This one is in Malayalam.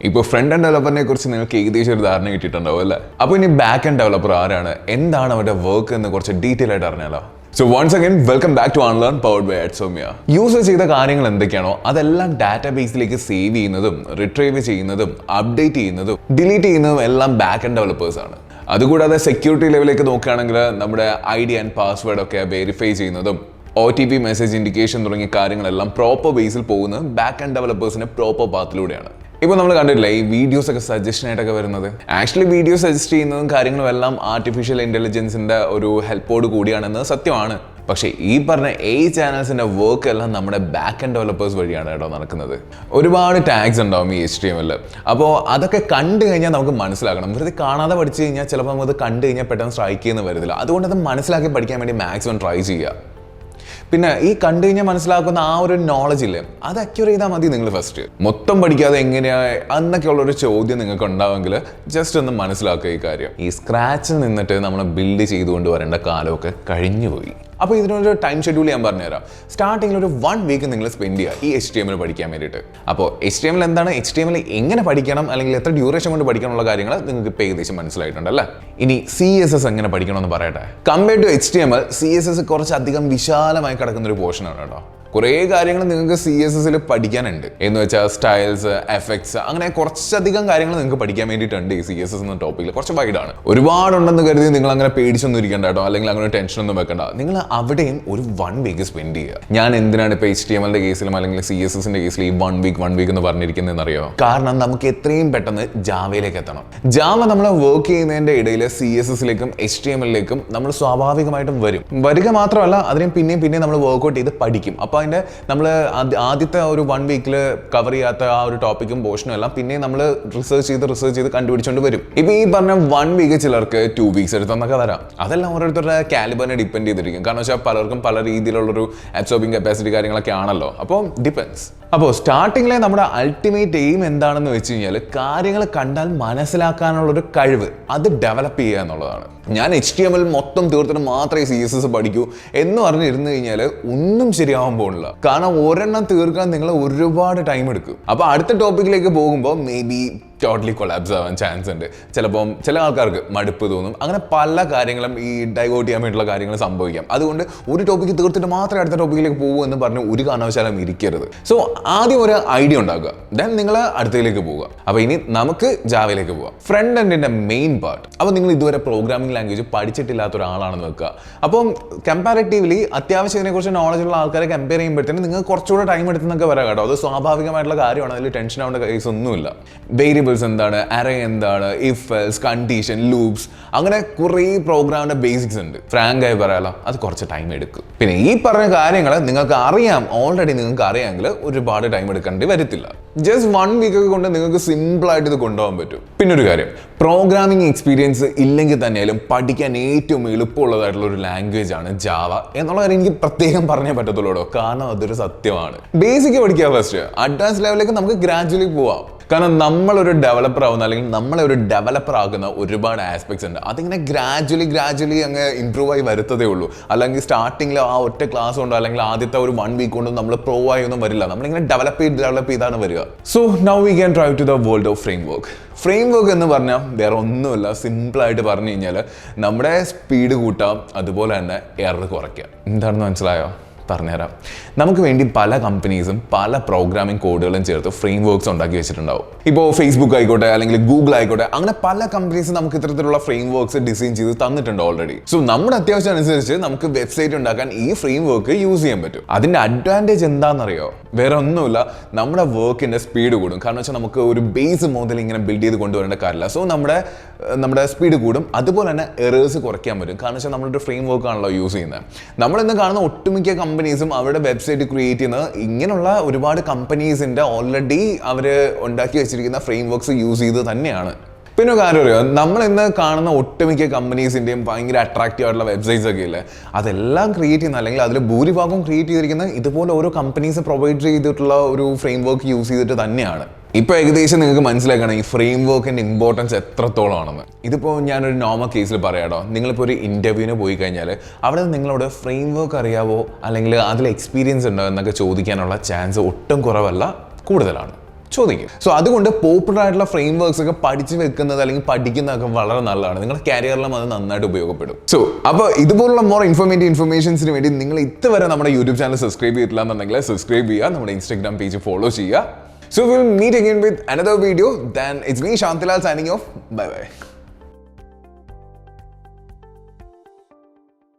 ഇപ്പോൾ ഫ്രണ്ട് എൻഡ് ഡെവലപ്പറിനെ കുറിച്ച് നിങ്ങൾക്ക് ഏകദേശം ഒരു ധാരണ കിട്ടിയിട്ടുണ്ടാവും അല്ലേ? അപ്പോൾ ഇനി ബാക്ക് എൻഡ് ഡെവലപ്പർ ആരാണ്, എന്താണ് അവരുടെ വർക്ക് എന്ന് കുറച്ച് ഡീറ്റെയിൽ ആയിട്ട് അറിഞ്ഞാലോ? So once again welcome back to unlearn powered by Soumya. User ചെയ്ത കാര്യങ്ങൾ എന്തൊക്കെയാണോ അതെല്ലാം ഡാറ്റാബേസിലേക്ക് സേവ് ചെയ്യുന്നതും റിട്രീവ് ചെയ്യുന്നതും അപ്ഡേറ്റ് ചെയ്യുന്നതും ഡിലീറ്റ് ചെയ്യുന്നതും എല്ലാം ബാക്ക് എൻഡ് ഡെവലപ്പേഴ്സ് ആണ്. അതുകൂടാതെ സെക്യൂരിറ്റി ലെവലിലേക്ക് നോക്കുകയാണെങ്കിൽ നമ്മുടെ ID ആൻഡ് പാസ്വേഡ് ഒക്കെ വെരിഫൈ ചെയ്യുന്നതും OTP മെസ്സേജ് ഇൻഡിക്കേഷൻ തുടങ്ങിയ കാര്യങ്ങളെല്ലാം പ്രോപ്പർ ബേസിൽ പോകുന്നത് ബാക്ക് എൻഡ് ഡെവലപ്പേഴ്സിന്റെ പ്രോപ്പർ പാത്തിലൂടെയാണ്. ഇപ്പോൾ നമ്മൾ കണ്ടിട്ടില്ല ഈ വീഡിയോസ് ഒക്കെ സജഷൻ ആയിട്ടൊക്കെ വരുന്നത്. ആക്ച്വലി വീഡിയോ സജസ്റ്റ് ചെയ്യുന്നതും കാര്യങ്ങളും എല്ലാം ആർട്ടിഫിഷ്യൽ ഇന്റലിജൻസിന്റെ ഒരു ഹെൽപ്പോട് കൂടിയാണെന്നത് സത്യമാണ്. പക്ഷേ ഈ പറഞ്ഞ ചാനൽസിന്റെ വർക്ക് എല്ലാം നമ്മുടെ ബാക്ക് എൻഡ് ഡെവലപ്പേഴ്സ് വഴിയാണ് കേട്ടോ നടക്കുന്നത്. ഒരുപാട് ടാഗ്സ് ഉണ്ടാവും ഈ HTML. അപ്പോൾ അതൊക്കെ കണ്ടു കഴിഞ്ഞാൽ നമുക്ക് മനസ്സിലാക്കണം. വെറുതെ കാണാതെ പഠിച്ചു കഴിഞ്ഞാൽ ചിലപ്പോൾ നമുക്കത് കണ്ടു കഴിഞ്ഞാൽ പെട്ടെന്ന് സ്ട്രൈക്ക് ചെയ്യുന്ന വരുന്നില്ല. അതുകൊണ്ട് അത് മനസ്സിലാക്കി പഠിക്കാൻ വേണ്ടി മാക്സിമം ട്രൈ ചെയ്യുക. പിന്നെ ഈ കണ്ടു കഴിഞ്ഞാൽ മനസ്സിലാക്കുന്ന ആ ഒരു നോളജ് ഇല്ലേ, അത് അക്യൂർ ചെയ്താൽ മതി. നിങ്ങൾ ഫസ്റ്റ് മൊത്തം പഠിക്കാതെ എങ്ങനെയാ എന്നൊക്കെയുള്ളൊരു ചോദ്യം നിങ്ങൾക്ക് ഉണ്ടാവുമെങ്കിൽ ജസ്റ്റ് ഒന്ന് മനസ്സിലാക്കുക ഈ കാര്യം. ഈ സ്ക്രാച്ചിൽ നിന്നിട്ട് നമ്മൾ ബിൽഡ് ചെയ്തുകൊണ്ട് വരേണ്ട കാലമൊക്കെ കഴിഞ്ഞുപോയി. അപ്പോൾ ഇതിനൊരു ടൈം ഷെഡ്യൂൾ ഞാൻ പറഞ്ഞുതരാം. സ്റ്റാർട്ടിങ്ങിൽ ഒരു 1 വീക്ക് നിങ്ങൾ സ്പെൻഡ് ചെയ്യുക ഈ HTML പഠിക്കാൻ വേണ്ടിയിട്ട്. അപ്പോൾ HTML എന്താണ്, HTML എങ്ങനെ പഠിക്കണം, അല്ലെങ്കിൽ എത്ര ഡ്യൂറേഷൻ കൊണ്ട് പഠിക്കാനുള്ള കാര്യങ്ങൾ നിങ്ങൾക്ക് ഇപ്പോൾ ഏകദേശം മനസ്സിലായിട്ടുണ്ടല്ലേ. ഇനി CSS എങ്ങനെ പഠിക്കണമെന്ന് പറയട്ടെ. കമ്പയർഡ് ടു HTML, CSS കുറച്ചധികം വിശാലമായി കിടക്കുന്ന ഒരു പോർഷനാണ് കേട്ടോ. കുറേ കാര്യങ്ങൾ നിങ്ങൾക്ക് CSSൽ പഠിക്കാനുണ്ട്. എന്ന് വെച്ചാൽ സ്റ്റൈൽസ്, എഫക്ട്സ്, അങ്ങനെ കുറച്ചധികം കാര്യങ്ങൾ നിങ്ങൾക്ക് പഠിക്കാൻ വേണ്ടിയിട്ടുണ്ട്. ഈ CSS എന്ന ടോപ്പിക്കിൽ കുറച്ച് വൈഡാണ്. ഒരുപാടുണ്ടെന്ന് കരുതി നിങ്ങൾ അങ്ങനെ പേടിച്ചൊന്നും ഇരിക്കേണ്ട കേട്ടോ, അല്ലെങ്കിൽ അങ്ങനെ ടെൻഷനൊന്നും വെക്കണ്ട. നിങ്ങൾ അവിടെയും ഒരു 1 വീക്ക് സ്പെൻഡ് ചെയ്യുക. ഞാൻ എന്തിനാണ് ഇപ്പോൾ HTMLന്റെ കേസിലും അല്ലെങ്കിൽ CSSന്റെ കേസിലും ഈ 1 വീക്ക് എന്ന് പറഞ്ഞിരിക്കുന്നതെന്ന് അറിയോ? കാരണം നമുക്ക് എത്രയും പെട്ടെന്ന് ജാവയിലേക്ക് എത്തണം. ജാവ നമ്മൾ വർക്ക് ചെയ്യുന്നതിന്റെ ഇടയിൽ CSSലേക്കും HTMLലേക്കും നമ്മൾ സ്വാഭാവികമായിട്ടും വരിക മാത്രമല്ല, അതിനും പിന്നെയും നമ്മൾ വർക്ക്ഔട്ട് ചെയ്ത് പഠിക്കും. അപ്പോൾ അതിൻ്റെ നമ്മൾ ആദ്യത്തെ ഒരു 1 വീക്കിൽ കവർ ചെയ്യാത്ത ആ ഒരു ടോപ്പിക്കും പോർഷനും എല്ലാം പിന്നെ നമ്മൾ റിസർച്ച് ചെയ്ത് കണ്ടുപിടിച്ചുകൊണ്ട് വരും. ഇപ്പൊ ഈ പറഞ്ഞ 1 വീക്ക് ചിലർക്ക് 2 വീക്സ് എടുത്തെന്നൊക്കെ വരാം. അതെല്ലാം ഓരോരുത്തരുടെ കാലിബറിനെ ഡിപ്പെൻഡ് ചെയ്തിരിക്കും. കാരണം വെച്ചാൽ പലർക്കും പല രീതിയിലുള്ളൊരു അബ്സോർബിംഗ് കപ്പാസിറ്റി കാര്യങ്ങളൊക്കെ ആണല്ലോ. അപ്പോൾ ഡിപ്പെൻസ്. അപ്പോൾ സ്റ്റാർട്ടിങ്ങിലെ നമ്മുടെ അൾട്ടിമേറ്റ് എയിം എന്താണെന്ന് വെച്ച് കഴിഞ്ഞാൽ കാര്യങ്ങൾ കണ്ടാൽ മനസ്സിലാക്കാനുള്ളൊരു കഴിവ് അത് ഡെവലപ്പ് ചെയ്യുക എന്നുള്ളതാണ്. ഞാൻ HTML മൊത്തം തീർത്തിട്ട് മാത്രമേ CSS പഠിക്കൂ എന്ന് പറഞ്ഞിരുന്നു കഴിഞ്ഞാൽ ഒന്നും ശരിയാവാൻ പോകുന്നില്ല. കാരണം ഒരെണ്ണം തീർക്കാൻ നിങ്ങൾ ഒരുപാട് ടൈം എടുക്കും. അപ്പോൾ അടുത്ത ടോപ്പിക്കിലേക്ക് പോകുമ്പോൾ മേ ബി ടോട്ടലി കൊളാപ്സ് ആവാൻ ചാൻസ് ഉണ്ട്. ചിലപ്പം ചില ആൾക്കാർക്ക് മടുപ്പ് തോന്നും. അങ്ങനെ പല കാര്യങ്ങളും ഈ ഡൈവേർട്ട് ചെയ്യാൻ വേണ്ടിയുള്ള കാര്യങ്ങൾ സംഭവിക്കാം. അതുകൊണ്ട് ഒരു ടോപ്പിക്ക് തീർത്തിട്ട് മാത്രമേ അടുത്ത ടോപ്പിക്കിലേക്ക് പോകൂ എന്ന് പറഞ്ഞ് ഒരു കാരണവശാലും ഇരിക്കരുത്. സോ ആദ്യം ഒരു ഐഡിയ ഉണ്ടാക്കുക, ദെൻ നിങ്ങൾ അടുത്തതിലേക്ക് പോവുക. അപ്പോൾ ഇനി നമുക്ക് ജാവയിലേക്ക് പോവാം. ഫ്രണ്ട് എൻഡിന്റെ മെയിൻ പാർട്ട്. അപ്പോൾ നിങ്ങൾ ഇതുവരെ പ്രോഗ്രാമിംഗ് ലാംഗ്വേജ് പഠിച്ചിട്ടില്ലാത്ത ഒരാളാണെന്ന് വെക്കുക. അപ്പം കമ്പാരിറ്റീവ്ലി അത്യാവശ്യം ഇതിനെക്കുറിച്ച് നോളജ് ഉള്ള ആൾക്കാരെ കമ്പയർ ചെയ്യുമ്പോഴത്തേനും നിങ്ങൾക്ക് കുറച്ചുകൂടെ ടൈം എടുത്തെന്നൊക്കെ വരാം കേട്ടോ. അത് സ്വാഭാവികമായിട്ടുള്ള കാര്യമാണ്. അതിൽ ടെൻഷൻ ആവേണ്ട കേസ് ഒന്നുമില്ല. വേരിയബിൾസ് എന്താണ്, അറേ എന്താണ്, ഇഫ് എൽസ്, കണ്ടീഷൻ, ലൂപ്സ്, അങ്ങനെ കുറേ പ്രോഗ്രാമിന്റെ ബേസിക്സ് ഉണ്ട്. ഫ്രാങ്ക് ആയി പറയാലോ, അത് കുറച്ച് ടൈം എടുക്കും. പിന്നെ ഈ പറഞ്ഞ കാര്യങ്ങൾ നിങ്ങൾക്ക് അറിയാം, ഓൾറെഡി നിങ്ങൾക്ക് അറിയാമെങ്കിൽ ഒരുപാട് ടൈം എടുക്കേണ്ടി വരത്തില്ല. ജസ്റ്റ് 1 വീക്ക് കൊണ്ട് നിങ്ങൾക്ക് സിമ്പിൾ ആയിട്ട് ഇത് കൊണ്ടുപോകാൻ പറ്റും. പിന്നെ ഒരു കാര്യം, പ്രോഗ്രാമിംഗ് എക്സ്പീരിയൻസ് ഇല്ലെങ്കിൽ തന്നെയാലും പഠിക്കാൻ ഏറ്റവും എളുപ്പമുള്ളതായിട്ടുള്ള ഒരു ലാംഗ്വേജ് ആണ് ജാവ എന്നുള്ള കാര്യം എനിക്ക് പ്രത്യേകം പറഞ്ഞേ പറ്റത്തുള്ളൂ. കാരണം അതൊരു സത്യമാണ്. ബേസിക് പഠിക്കുക ഫസ്റ്റ്, അഡ്വാൻസ് ലെവലിലേക്ക് നമുക്ക് ഗ്രാജുവലി പോവാം. കാരണം നമ്മളൊരു ഡെവലപ്പർ ആവുന്ന അല്ലെങ്കിൽ നമ്മളെ ഒരു ഡെവലപ്പർ ആകുന്ന ഒരുപാട് ആസ്പെക്ട്സ് ഉണ്ട്. അതിങ്ങനെ ഗ്രാജുവലി അങ്ങ് ഇംപ്രൂവ് ആയി വരുത്തതേ ഉള്ളൂ. അല്ലെങ്കിൽ സ്റ്റാർട്ടിങ്ങിൽ ആ ഒറ്റ ക്ലാസ് കൊണ്ടോ അല്ലെങ്കിൽ ആദ്യത്തെ ഒരു 1 വീക്ക് കൊണ്ടോ നമ്മൾ പ്രോ ആയി ഒന്നും വരില്ല. നമ്മളിങ്ങനെ ഡെവലപ്പ് ചെയ്താണ് വരിക. So now we can try to the world of framework എന്ന് പറഞ്ഞാൽ വേറെ ഒന്നുമില്ല. സിമ്പിളായിട്ട് പറഞ്ഞു കഴിഞ്ഞാൽ നമ്മുടെ സ്പീഡ് കൂട്ടാം, അതുപോലെ തന്നെ എറർ കുറയ്ക്കുക. എന്താണെന്ന് മനസ്സിലായോ? പറഞ്ഞുതരാം. നമുക്ക് വേണ്ടി പല കമ്പനീസും പല പ്രോഗ്രാമിംഗ് കോഡുകളും ചേർത്ത് ഫ്രെയിംവർക്ക്സ് ഉണ്ടാക്കി വെച്ചിട്ടുണ്ടാവും. ഇപ്പോൾ ഫേസ്ബുക്ക് ആയിക്കോട്ടെ അല്ലെങ്കിൽ ഗൂഗിൾ ആയിക്കോട്ടെ, അങ്ങനെ പല കമ്പനീസും നമുക്ക് ഇത്തരത്തിലുള്ള ഫ്രെയിംവർക്ക്സ് ഡിസൈൻ ചെയ്ത് തന്നിട്ടുണ്ട് ഓൾറെഡി. സോ നമ്മുടെ അത്യാവശ്യം അനുസരിച്ച് നമുക്ക് വെബ്സൈറ്റ് ഉണ്ടാക്കാൻ ഈ ഫ്രെയിംവർക്ക് യൂസ് ചെയ്യാൻ പറ്റും. അതിന്റെ അഡ്വാൻറ്റേജ് എന്താണെന്നറിയോ? വേറെ ഒന്നുമില്ല, നമ്മുടെ വർക്കിന്റെ സ്പീഡ് കൂടും. കാരണം വെച്ചാൽ നമുക്ക് ഒരു ബേസ് മുതൽ ഇങ്ങനെ ബിൽഡ് ചെയ്ത് കൊണ്ടുവരേണ്ട കാര്യമില്ല. സോ നമ്മുടെ സ്പീഡ് കൂടും. അതുപോലെ തന്നെ എറേഴ്സ് കുറയ്ക്കാൻ പറ്റും. കാരണം വെച്ചാൽ നമ്മളൊരു ഫ്രെയിംവർക്ക് ആണല്ലോ യൂസ് ചെയ്യുന്നത്. നമ്മളിന്ന് കാണുന്ന ഒട്ടുമിക്ക കമ്പനീസും അവരുടെ വെബ്സൈറ്റ് ക്രിയേറ്റ് ചെയ്യുന്നത് ഇങ്ങനെയുള്ള ഒരുപാട് കമ്പനീസിന്റെ ഓൾറെഡി അവർ ഉണ്ടാക്കി വെച്ചിരിക്കുന്ന ഫ്രെയിംവർക്ക്സ് യൂസ് ചെയ്ത് തന്നെയാണ്. പിന്നെ കാര്യം അറിയാം, നമ്മൾ ഇന്ന് കാണുന്ന ഒട്ടുമിക്ക കമ്പനീസിന്റെയും ഭയങ്കര അട്രാക്റ്റീവ് ആയിട്ടുള്ള വെബ്സൈറ്റ്സ് ഒക്കെ ഇല്ലേ, അതെല്ലാം ക്രിയേറ്റ് ചെയ്യുന്ന അല്ലെങ്കിൽ അതിൽ ഭൂരിഭാഗവും ക്രിയേറ്റ് ചെയ്തിരിക്കുന്നത് ഇതുപോലെ ഓരോ കമ്പനീസ് പ്രൊവൈഡ് ചെയ്തിട്ടുള്ള ഒരു ഫ്രെയിംവർക്ക് യൂസ് ചെയ്തിട്ട് തന്നെയാണ്. ഇപ്പോൾ ഏകദേശം നിങ്ങൾക്ക് മനസ്സിലാക്കണം ഈ ഫ്രെയിംവർക്കിന്റെ ഇമ്പോർട്ടൻസ് എത്രത്തോളം ആണെന്ന്. ഇതിപ്പോൾ ഞാനൊരു നോർമൽ കേസിൽ പറയാട്ടോ, നിങ്ങളിപ്പോൾ ഒരു ഇന്റർവ്യൂവിന് പോയി കഴിഞ്ഞാൽ അവിടെ നിങ്ങളോട് ഫ്രെയിംവർക്ക് അറിയാവോ അല്ലെങ്കിൽ അതിൽ എക്സ്പീരിയൻസ് ഉണ്ടോ എന്നൊക്കെ ചോദിക്കാനുള്ള ചാൻസ് ഒട്ടും കുറവല്ല, കൂടുതലാണ്. ചോദിക്കും. സോ അതുകൊണ്ട് പോപ്പുലർ ആയിട്ടുള്ള ഫ്രെയിം വർക്ക്സ് ഒക്കെ പഠിച്ചു വെക്കുന്നത് അല്ലെങ്കിൽ പഠിക്കുന്നതൊക്കെ വളരെ നല്ലതാണ്. നിങ്ങളുടെ കരിയറിലും അത് നന്നായിട്ട് ഉപയോഗപ്പെടും. സോ അപ്പോൾ ഇതുപോലുള്ള മോർ ഇൻഫർമേഷൻസിന് വേണ്ടി നിങ്ങൾ ഇതുവരെ നമ്മുടെ യൂട്യൂബ് ചാനൽ സബ്സ്ക്രൈബ് ചെയ്തിട്ടില്ല എന്നുണ്ടെങ്കിൽ സബ്സ്ക്രൈബ് ചെയ്യുക, നമ്മുടെ ഇൻസ്റ്റാഗ്രാം പേജ് ഫോളോ ചെയ്യുക. So we'll meet again with another video. Then it's me Shantilal signing off. Bye bye.